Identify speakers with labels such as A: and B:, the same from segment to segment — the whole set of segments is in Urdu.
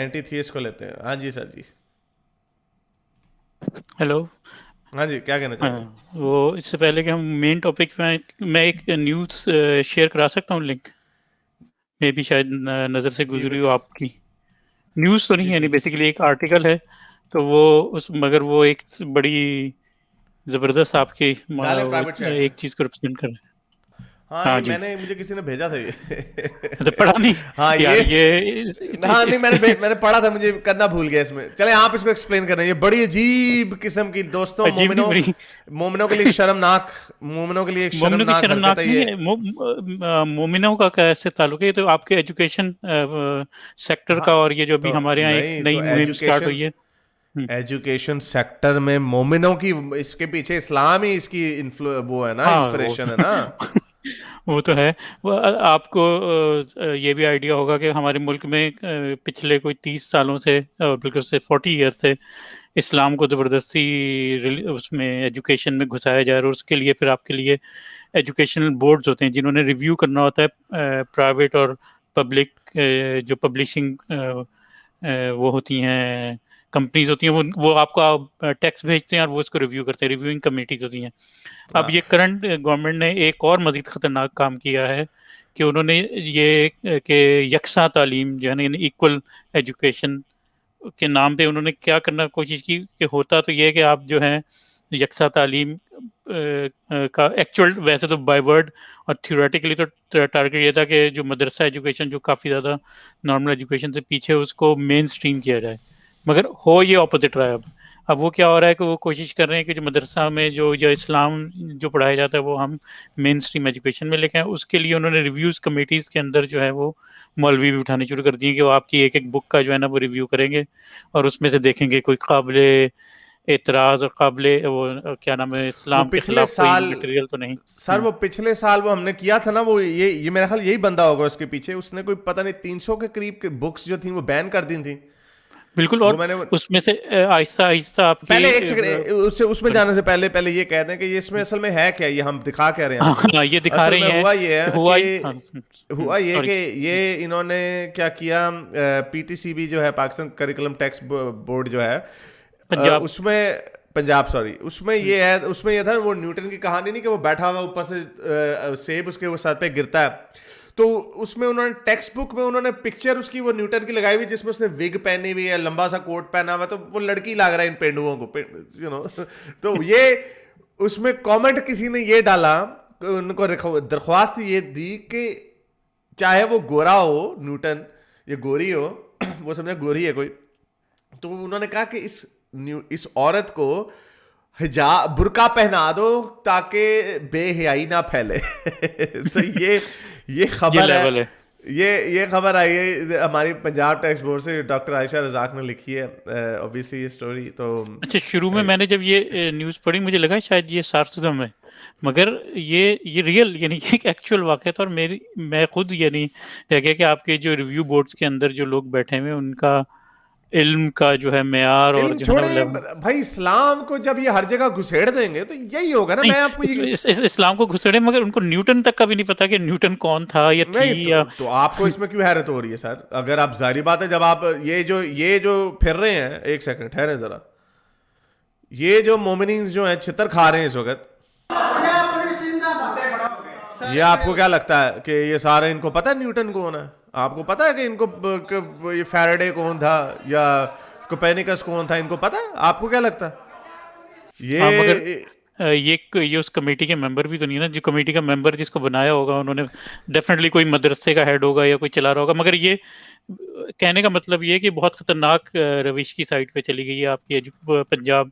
A: اینٹی تھیسٹ کو لیتے ہیں. ہاں جی سر جی.
B: ہیلو.
A: ہاں جی کیا کہنا چاہ رہے ہیں؟
B: وہ اس سے پہلے کہ ہم مین ٹاپک میں ایک نیوز شیئر کرا سکتا ہوں لنک، میں بھی شاید نظر سے
A: جی
B: گزری ہو
A: بالکل.
B: آپ کی. نیوز تو
A: جی
B: نہیں، یعنی
A: جی
B: بیسیکلی ایک آرٹیکل ہے، تو وہ مگر وہ ایک بڑی زبردست آپ کی
A: ڈالیں پرائیویٹ چیٹ میں.
B: ایک چیز کو ریپرزینٹ کر رہے ہیں.
A: ہاں
B: ہاں
A: یہ
B: جی.
A: مجھے کسی نے بھیجا تھا یہ.
B: تو پڑھا نہیں
A: ہاں
B: یار
A: یہ
B: یہ
A: ہاں نہیں
B: اس پہ.
A: میں نے پڑھا تھا، مجھے کرنا بھول گیا اس میں. چلیں آپ اس کو ایکسپلین کر رہے ہیں. یہ بڑی عجیب قسم کی دوستوں
B: عجیب نہیں بڑی
A: مومنوں کے لیے شرمناک، مومنوں کے لیے ایک
B: مومنوں کی
A: شرمناک حرکت
B: شرمناک
A: ہے
B: نہیں
A: یہ.
B: ہے، مومنوں کا کیسے تعلق ہے؟ یہ تو آپ کے ایجوکیشن سیکٹر
A: ہاں
B: کا، اور یہ جو ابھی
A: تو
B: ہمارے ہاں ایک
A: نہیں تو
B: نئی مہم سٹارٹ ہوئی ہے.
A: ایجوکیشن سیکٹر میں مومنوں کی، اس کے پیچھے اسلام ہی اس کی وہ ہے نا،
B: ہاں
A: انسپریشن ہے نا.
B: وہ تو ہے. آپ کو یہ بھی آئیڈیا ہوگا کہ ہمارے ملک میں پچھلے کوئی 30 سالوں سے، اور بلکہ سے 40 ایئر سے اسلام کو زبردستی اس میں ایجوکیشن میں گھسایا جا رہا ہے. اور اس کے لیے پھر آپ کے لیے ایجوکیشنل بورڈز ہوتے ہیں جنہوں نے ریویو کرنا ہوتا ہے پرائیویٹ اور پبلک جو پبلشنگ وہ ہوتی ہیں، کمپنیز ہوتی ہیں، وہ آپ کو ٹیکس بھیجتے ہیں اور وہ اس کو ریویو کرتے ہیں. ریویوئنگ کمیٹیز ہوتی ہیں. اب یہ کرنٹ گورنمنٹ نے ایک اور مزید خطرناک کام کیا ہے کہ انہوں نے یہ کہ یکساں تعلیم جو ہے نا، یعنی ایکول ایجوکیشن کے نام پہ انہوں نے کیا کرنا کوشش کی کہ ہوتا تو یہ کہ آپ جو ہیں یکساں تعلیم کا ایکچوئل ویسے تو بائی ورڈ اور تھیوریٹیکلی تو ٹارگیٹ یہ تھا کہ جو مدرسہ ایجوکیشن جو کافی زیادہ نارمل ایجوکیشن سے پیچھے، اس کو مین سٹریم کیا جائے. مگر ہو یہ اپوزٹ رہا ہے. اب وہ کیا ہو رہا ہے کہ وہ کوشش کر رہے ہیں کہ جو مدرسہ میں جو اسلام جو پڑھایا جاتا ہے وہ ہم مین سٹریم ایجوکیشن میں لے کے آئیں. اس کے لیے انہوں نے ریویوز کمیٹیز کے اندر جو ہے وہ مولوی بھی اٹھانے شروع کر دیے کہ وہ آپ کی ایک ایک بک کا جو ہے نا وہ ریویو کریں گے، اور اس میں سے دیکھیں گے کوئی قابل اعتراض اور قابل وہ کیا نام ہے
A: وہ
B: اسلام کے
A: پچھلے
B: خلاف کوئی
A: سال
B: مٹیریل تو نہیں.
A: سر، وہ پچھلے سال وہ ہم نے کیا تھا نا، وہ یہ میرا خیال یہی بندہ ہوگا اس کے پیچھے. اس نے کوئی پتہ نہیں 300 کے قریب کے بکس جو تھیں وہ بین کر دی تھیں.
B: بالکل. اور
A: وہ میں نے
B: اس میں سے آہستہ آہستہ آپ کی
A: پہلے ایک سیکنڈ اس میں جانے سے پہلے یہ کہہ دیں کہ یہ اس میں اصل میں ہے کیا، یہ ہم دکھا کہہ رہے ہیں آپ کو.
B: ہاں یہ دکھا
A: اصل میں
B: رہی ہیں
A: ہوا یہ ہے
B: ہوا
A: کہ
B: سوری.
A: یہ انہوں نے کیا کیا، پی ٹی سی بی جو ہے، پاکستان کریکولم ٹیکس بورڈ جو ہے،
B: پنجاب.
A: اس میں پنجاب سوری، اس میں یہ تھا وہ نیوٹن کی کہانی نہیں کہ وہ بیٹھا ہوا اوپر سے سیب اس کے وہ سر پہ گرتا ہے. تو اس میں انہوں نے ٹیکسٹ بک میں انہوں نے پکچر اس کی وہ نیوٹن کی لگائی ہوئی جس میں اس نے وگ پہنی ہوئی ہے، لمبا سا کوٹ پہنا ہوا، تو وہ لڑکی لگ رہا ہے ان پینڈوؤں کو تو یہ اس میں کامنٹ کسی نے یہ ڈالا، ان کو درخواست یہ دی کہ چاہے وہ گورا ہو نیوٹن یا گوری ہو، وہ سمجھا گوری ہے کوئی، تو انہوں نے کہا کہ اس عورت کو حجاب برقع پہنا دو تاکہ بے حیائی نہ پھیلے. تو یہ خبر ہے،
B: لیول ہے.
A: یہ خبر آئی ہے ہماری پنجاب ٹیکس بورڈ سے. ڈاکٹر عائشہ رزاق نے لکھی ہے اوبیسلی یہ سٹوری. تو
B: اچھا، شروع میں نے جب یہ نیوز پڑھی مجھے لگا شاید یہ سارسزم ہے، مگر یہ ریئل یعنی ایک ایکچوئل واقعہ تھا. اور میں خود یعنی رہ گیا کہ آپ کے جو ریویو بورڈز کے اندر جو لوگ بیٹھے ہوئے ان کا علم کا جو ہے معیار اور
A: علم
B: جو ہے نا وہ
A: چھوڑیں
B: لیول.
A: بھائی، اسلام کو جب یہ ہر جگہ گھسیڑ دیں گے تو یہی ہوگا نا. میں آپ کو یہ
B: نہیں، اسلام کو گھسڑے، مگر ان کو نیوٹن تک کا بھی نہیں پتا کہ نیوٹن کون تھا یا تھی
A: نہیں
B: یا.
A: تو آپ کو اس میں کیوں حیرت ہو رہی ہے سر؟ اگر آپ ظاہری بات ہے جب آپ یہ جو پھر رہے ہیں، ایک سیکنڈ ٹھہریں ذرا، یہ جو مومنین جو ہیں چھتر کھا رہے ہیں اس وقت، یہ آپ کو کیا لگتا ہے کہ یہ سارے ان کو پتا ہے نیوٹن کون ہے؟ آپ کو پتا ہے کہ ان کو یہ فیراڈے کون تھا یا کوپرنیکس کون تھا؟ ان کو پتا ہے؟ آپ کو کیا لگتا ہے
B: ہاں مگر
A: یہ
B: یہ اس کمیٹی کے ممبر بھی تو نہیں نا. جو کمیٹی کا ممبر جس کو بنایا ہوگا انہوں نے ڈیفینیٹلی کوئی مدرسے کا ہیڈ ہوگا یا کوئی چلا رہا ہوگا. مگر یہ کہنے کا مطلب یہ کہ بہت خطرناک روش کی سائٹ پہ چلی گئی ہے آپ کی پنجاب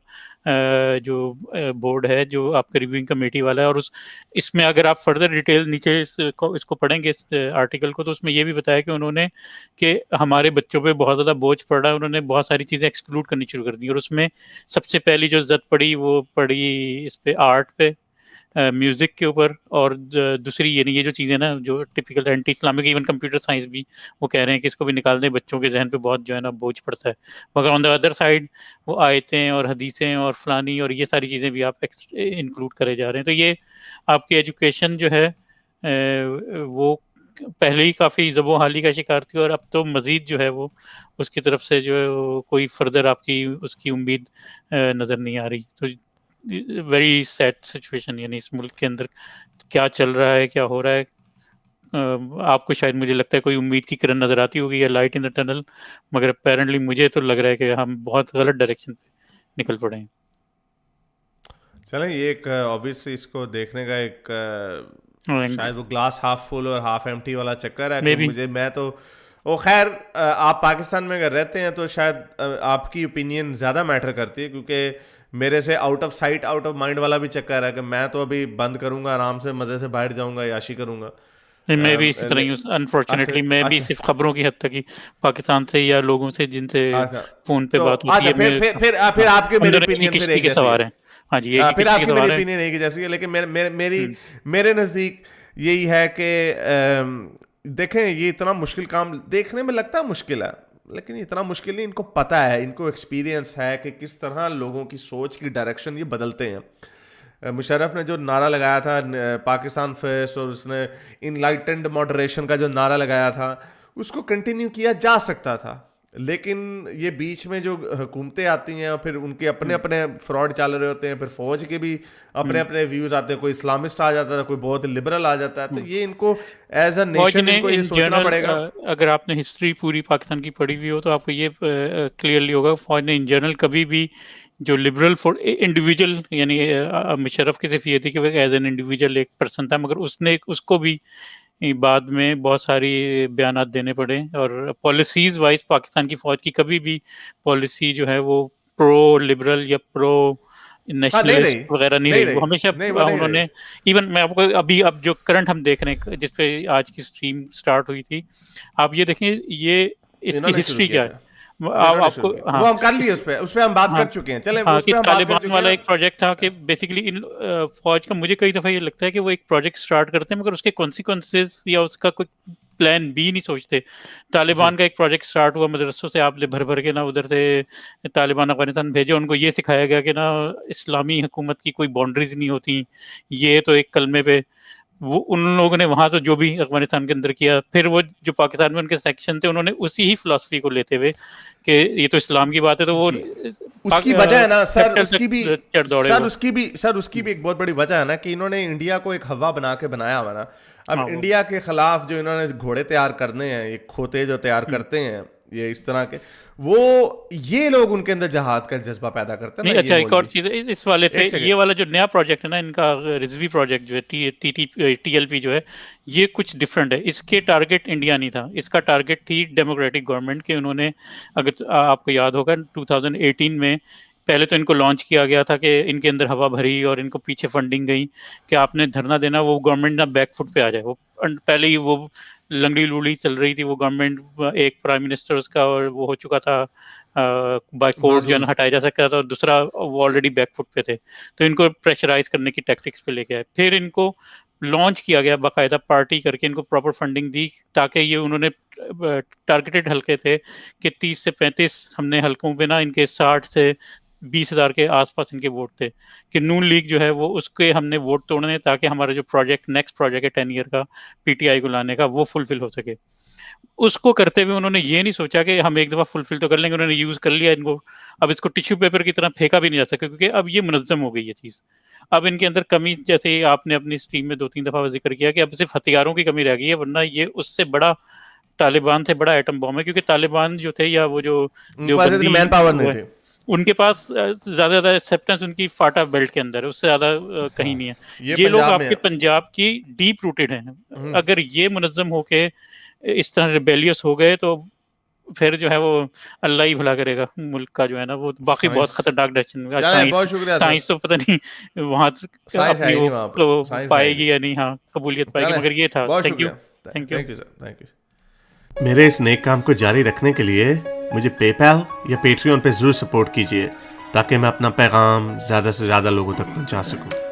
B: جو بورڈ ہے جو آپ کا ریویوئنگ کمیٹی والا ہے. اور اس میں اگر آپ فردر ڈیٹیل نیچے اس کو پڑھیں گے اس آرٹیکل کو، تو اس میں یہ بھی بتایا کہ انہوں نے کہ ہمارے بچوں پہ بہت زیادہ بوجھ پڑ رہا ہے. انہوں نے بہت ساری چیزیں ایکسکلوڈ کرنی شروع کر دی، اور اس میں سب سے پہلی جو زد پڑی وہ پڑی اس پہ آرٹ پہ، میوزک کے اوپر. اور دوسری یعنی یہ جو چیزیں نا جو typical anti Islamic, even computer science بھی وہ کہہ رہے ہیں کہ اس کو بھی نکال دیں، بچوں کے ذہن پہ بہت جو ہے نا بوجھ پڑتا ہے. مگر آن دا ادر سائڈ وہ آیتیں اور حدیثیں اور فلانی اور یہ ساری چیزیں بھی آپ انکلوڈ کرے جا رہے ہیں. تو یہ آپ کی ایجوکیشن جو ہے وہ پہلے ہی کافی زب و حالی کا شکار تھی اور اب تو مزید جو ہے وہ اس کی طرف سے جو ہے وہ کوئی فردر آپ کی اس کی امید نظر نہیں آ رہی. تو ویری سیڈ سچویشن, یعنی اس ملک کے اندر کیا چل رہا ہے, کیا ہو رہا ہے. آپ کو شاید مجھے لگتا ہے کوئی امید کی کرن نظر آتی ہوگی یا لائٹ ان دا ٹنل, مگر اپیرنٹلی مجھے تو لگ رہا ہے کہ ہم بہت غلط ڈائریکشن پہ نکل پڑے ہیں.
A: چلیں, یہ ایک obviously اس کو دیکھنے کا ایک شاید وہ گلاس ہاف فل اور ہاف ایمٹی والا چکر ہے. کہ میں تو خیر آپ پاکستان میں اگر رہتے ہیں تو شاید آپ کی اوپینین زیادہ میٹر کرتی ہے, کیونکہ میرے سے out of sight out of mind والا بھی چکر ہے کہ میں تو ابھی بند کروں گا, آرام سے مزے سے بیٹھ جاؤں گا, عیاشی کروں گا.
B: میں بھی اسی طرح ہی ہوں انفارچونیٹلی. میں بھی صرف خبروں کی حد تک ہی پاکستان سے یا لوگوں سے جن سے فون پہ بات ہوتی ہے
A: پھر آپ کے میری اوپینین
B: پھر ایک سوار ہیں. ہاں جی,
A: پھر آپ کی میری اوپینین ایک جیسی ہے, لیکن میرے نزدیک یہی ہے کہ دیکھیں یہ اتنا مشکل کام دیکھنے میں لگتا ہے مشکل ہے, لیکن اتنا مشکل نہیں. ان کو پتہ ہے, ان کو ایکسپیرینس ہے کہ کس طرح لوگوں کی سوچ کی ڈائریکشن یہ بدلتے ہیں. مشرف نے جو نعرہ لگایا تھا پاکستان فرسٹ, اور اس نے انلائٹنڈ ماڈریشن کا جو نعرہ لگایا تھا, اس کو کنٹینیو کیا جا سکتا تھا. لیکن یہ بیچ میں جو حکومتیں آتی ہیں اور پھر ان کے اپنے اپنے فراڈ چل رہے ہوتے ہیں, پھر فوج کے بھی اپنے اپنے ویوز آتے ہیں, کوئی اسلامسٹ آ جاتا ہے, کوئی بہت لبرل آ جاتا ہے. تو یہ ان کو ایز اے نیشن ان کو یہ سوچنا پڑے گا.
B: اگر آپ نے ہسٹری پوری پاکستان کی پڑھی ہوئی ہو تو آپ کو یہ کلیئرلی ہوگا, فوج نے ان جنرل کبھی بھی جو لبرل فور انڈیویجول, یعنی مشرف کی صرف یہ تھی کہ وہ ایز این انڈیویجول ایک پرسن تھا, مگر اس کو بھی بعد میں بہت ساری بیانات دینے پڑے. اور پالیسیز وائز پاکستان کی فوج کی کبھی بھی پالیسی جو ہے وہ پرو لبرل یا پرو نیشنلسٹ وغیرہ نہیں رہی. وہ ہمیشہ انہوں نے ایون میں آپ کو اب جو کرنٹ ہم دیکھ رہے ہیں جس پہ آج کی اسٹریم سٹارٹ ہوئی تھی, آپ یہ دیکھیں یہ اس کی ہسٹری کیا ہے. آپ کو
A: وہ ہم کر لیے, اس پہ ہم بات کر چکے ہیں. چلیں,
B: طالبان والا ایک پروجیکٹ تھا کہ بیسیکلی فوج کا مجھے کئی دفعہ یہ لگتا ہے کہ وہ ایک پروجیکٹ سٹارٹ کرتے ہیں مگر اس کے کانسیکوینسز یا اس کا کوئی پلان بھی نہیں سوچتے. طالبان کا ایک پروجیکٹ سٹارٹ ہوا, مدرسوں سے آپ بھر کے نا ادھر سے طالبان افغانستان بھیجے, ان کو یہ سکھایا گیا کہ نا اسلامی حکومت کی کوئی باؤنڈریز نہیں ہوتی, یہ تو ایک کلمے پہ. وہ ان لوگوں نے وہاں تو جو بھی افغانستان کے اندر کیا, پھر وہ جو پاکستان میں ان کے سیکشن تھے انہوں نے اسی ہی فلسفی کو لیتے ہوئے کہ یہ تو اسلام کی بات ہے, تو وہ
A: اس کی وجہ ہے نا سر, اس کی بھی ایک بہت بڑی وجہ ہے نا کہ انہوں نے انڈیا کو ایک ہوا بنا کے بنایا ہوا نا. اب انڈیا کے خلاف جو انہوں نے گھوڑے تیار کرنے ہیں, یہ کھوتے جو تیار کرتے ہیں یہ اس طرح کے, وہ یہ لوگ ان کے اندر جہاد کا جذبہ پیدا کرتے ہیں.
B: اچھا, ایک اور چیز اس والے تھے, یہ والا جو نیا پروجیکٹ ہے نا ان کا رضوی پروجیکٹ جو ہے ٹی ایل پی جو ہے, یہ کچھ ڈفرینٹ ہے. اس کے ٹارگیٹ انڈیا نہیں تھا, اس کا ٹارگیٹ تھی ڈیموکریٹک گورنمنٹ کے. انہوں نے, اگر آپ کو یاد ہوگا 2018 میں پہلے تو ان کو لانچ کیا گیا تھا کہ ان کے اندر ہوا بھری اور ان کو پیچھے فنڈنگ گئی کہ آپ نے دھرنا دینا, وہ گورنمنٹ نہ بیک فٹ پہ آ جائے. وہ پہلے ہی وہ لنگڑی لوڑی چل رہی تھی وہ گورنمنٹ, ایک پرائم منسٹر اس کا وہ ہو چکا تھا بائی کورٹ جو ہٹایا جا سکتا تھا, اور دوسرا وہ آلریڈی بیک فٹ پہ تھے. تو ان کو پریشرائز کرنے کی ٹیکٹکس پہ لے کے آئے. پھر ان کو لانچ کیا گیا باقاعدہ پارٹی کر کے, ان کو پراپر فنڈنگ دی تاکہ یہ انہوں نے ٹارگیٹڈ حلقے تھے کہ 30 سے 35 ہم نے حلقوں پہ نا ان کے 60 سے 20,000 کے آس پاس ان کے ووٹ تھے کہ نون لیگ جو ہے وہ اس کے ہم نے ووٹ توڑنے تاکہ ہمارا جو پروجیکٹ نیکسٹ پروجیکٹ ہے 10 ایئر کا پی ٹی آئی کو لانے کا وہ فلفل ہو سکے. اس کو کرتے ہوئے انہوں نے یہ نہیں سوچا کہ ہم ایک دفعہ فلفل تو کر لیں گے, انہوں نے یوز کر لیا ان کو. اب اس کو ٹیشو پیپر کی طرح پھینکا بھی نہیں جا سکا کیونکہ اب یہ منظم ہو گئی یہ چیز. اب ان کے اندر کمی, جیسے آپ نے اپنی اسٹریم میں 2-3 دفعہ ذکر کیا کہ اب صرف ہتھیاروں کی کمی رہ گئی ہے, ورنہ یہ اس سے بڑا طالبان سے بڑا ایٹم بم ہے. کیونکہ طالبان جو تھے یا وہ جو
A: مین پاور نہیں تھے,
B: ان کے پاس زیادہ زیادہ ایکسیپٹنس ان کی فاٹا بیلٹ کے اندر ہے, اس سے زیادہ کہیں نہیں ہے. یہ لوگ آپ کے پنجاب کی ڈیپ روٹیڈ ہیں. اگر یہ منظم ہو کے اس طرح ریبیلیس ہو گئے تو پھر جو ہے وہ اللہ ہی بھلا کرے گا ملک کا جو ہے نا, وہ باقی بہت خطرناک ڈائریکشن. سائنس تو پتہ نہیں وہاں اپنی وہ پائے گی یا نہیں, ہاں قبولیت پائے گی, مگر یہ تھا. Thank you.
A: میرے اس نیک کام کو جاری رکھنے کے لیے مجھے پے پیل یا پیٹریون پہ ضرور سپورٹ کیجیے تاکہ میں اپنا پیغام زیادہ سے زیادہ لوگوں تک پہنچا سکوں.